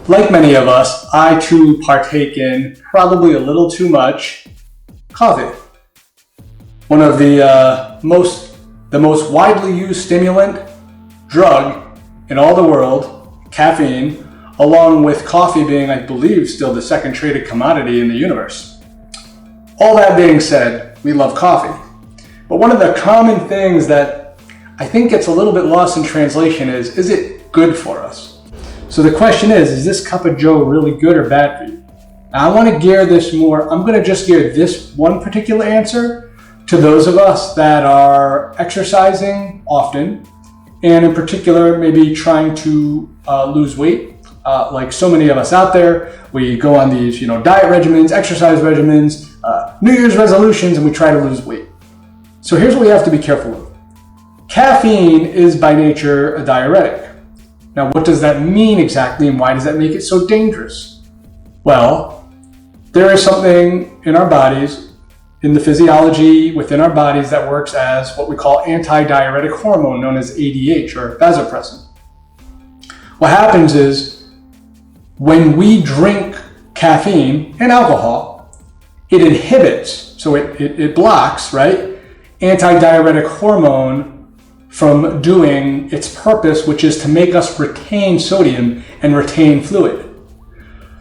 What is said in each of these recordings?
like many of us, I too partake in probably a little too much coffee. One of the most widely used stimulant drug in all the world, caffeine, along with coffee being, I believe, still the second traded commodity in the universe. All that being said, we love coffee. But one of the common things that I think gets a little bit lost in translation is it good for us? So the question is this cup of joe really good or bad for you? Now I want to gear this more, I'm going to just gear this one particular answer to those of us that are exercising often, and in particular, maybe trying to lose weight. Like so many of us out there, we go on these, diet regimens, exercise regimens, New Year's resolutions, and we try to lose weight. So here's what we have to be careful of. Caffeine is by nature a diuretic. Now, what does that mean exactly, and why does that make it so dangerous? Well, there is something in our bodies, in the physiology within our bodies, that works as what we call anti-diuretic hormone, known as ADH or vasopressin. What happens is when we drink caffeine and alcohol, it inhibits, so it blocks, right, anti-diuretic hormone from doing its purpose, which is to make us retain sodium and retain fluid.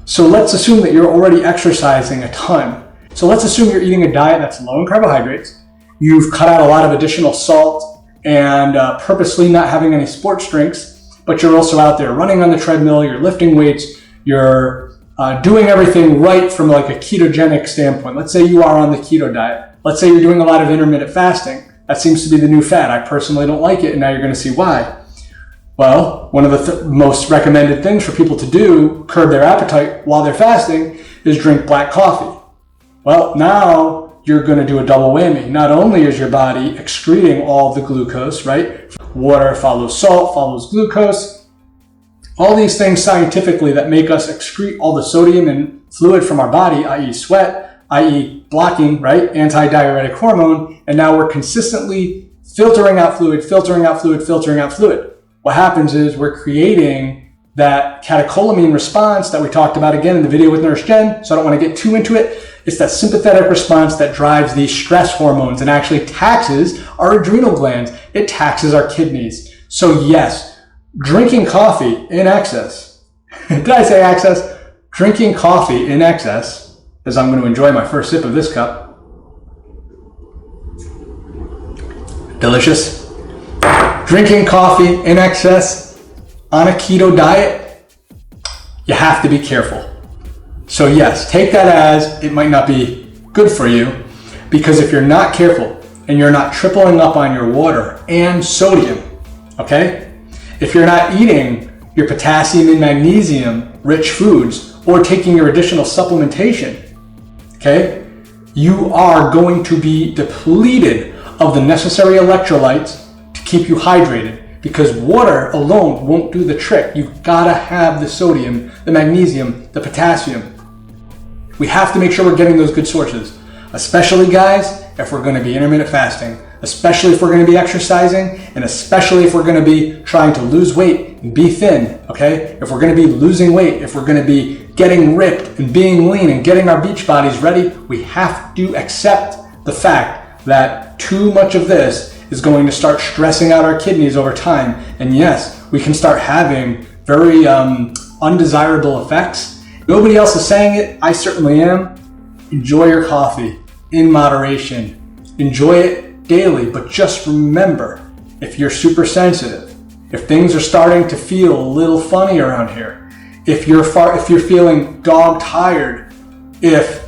So let's assume that you're already exercising a ton. So let's assume you're eating a diet that's low in carbohydrates. You've cut out a lot of additional salt and purposely not having any sports drinks, but you're also out there running on the treadmill, you're lifting weights, you're doing everything right from like a ketogenic standpoint. Let's say you are on the keto diet. Let's say you're doing a lot of intermittent fasting. That seems to be the new fad. I personally don't like it, and now you're going to see why. Well, one of the most recommended things for people to do, curb their appetite while they're fasting, is drink black coffee. Well, now you're going to do a double whammy. Not only is your body excreting all the glucose, right? Water follows salt, follows glucose. All these things scientifically that make us excrete all the sodium and fluid from our body, i.e. sweat, i.e. blocking, right, anti-diuretic hormone, and now we're consistently filtering out fluid, filtering out fluid, filtering out fluid. What happens is we're creating that catecholamine response that we talked about again in the video with Nurse Jen, so I don't want to get too into it. It's that sympathetic response that drives these stress hormones and actually taxes our adrenal glands. It taxes our kidneys. So yes, drinking coffee in excess, did I say excess? Drinking coffee in excess, as I'm going to enjoy my first sip of this cup. Delicious. Drinking coffee in excess on a keto diet, you have to be careful. So yes, take that as it might not be good for you, because if you're not careful and you're not tripling up on your water and sodium, okay? If you're not eating your potassium and magnesium rich foods or taking your additional supplementation, okay, you are going to be depleted of the necessary electrolytes to keep you hydrated, because water alone won't do the trick. You've got to have the sodium, the magnesium, the potassium. We have to make sure we're getting those good sources, especially guys, if we're going to be intermittent fasting, especially if we're going to be exercising, and especially if we're going to be trying to lose weight and be thin, okay? If we're going to be losing weight, if we're going to be getting ripped and being lean and getting our beach bodies ready, we have to accept the fact that too much of this is going to start stressing out our kidneys over time. And yes, we can start having very undesirable effects. Nobody else is saying it. I certainly am. Enjoy your coffee in moderation. Enjoy it daily, but just remember, if you're super sensitive, if things are starting to feel a little funny around here, if you're feeling dog tired, if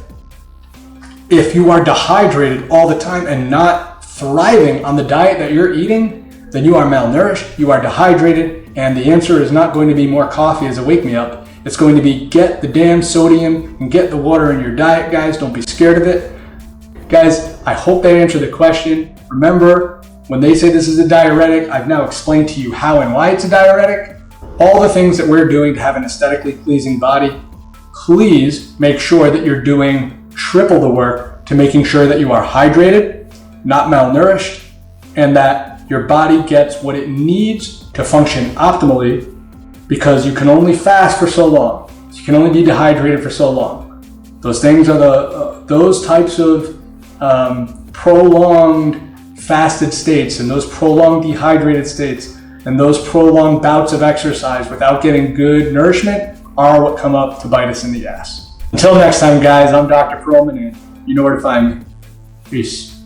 you are dehydrated all the time and not thriving on the diet that you're eating, then you are malnourished, you are dehydrated, and the answer is not going to be more coffee as a wake-me-up. It's going to be get the damn sodium and get the water in your diet, guys. Don't be scared of it. Guys, I hope that answered the question. Remember, when they say this is a diuretic, I've now explained to you how and why it's a diuretic. All the things that we're doing to have an aesthetically pleasing body, please make sure that you're doing triple the work to making sure that you are hydrated, not malnourished, and that your body gets what it needs to function optimally, because you can only fast for so long. can only be dehydrated for so long. Those things are those types of prolonged fasted states and those prolonged dehydrated states and those prolonged bouts of exercise without getting good nourishment are what come up to bite us in the ass. Until next time, guys, I'm Dr. Perlman, and you know where to find me. Peace.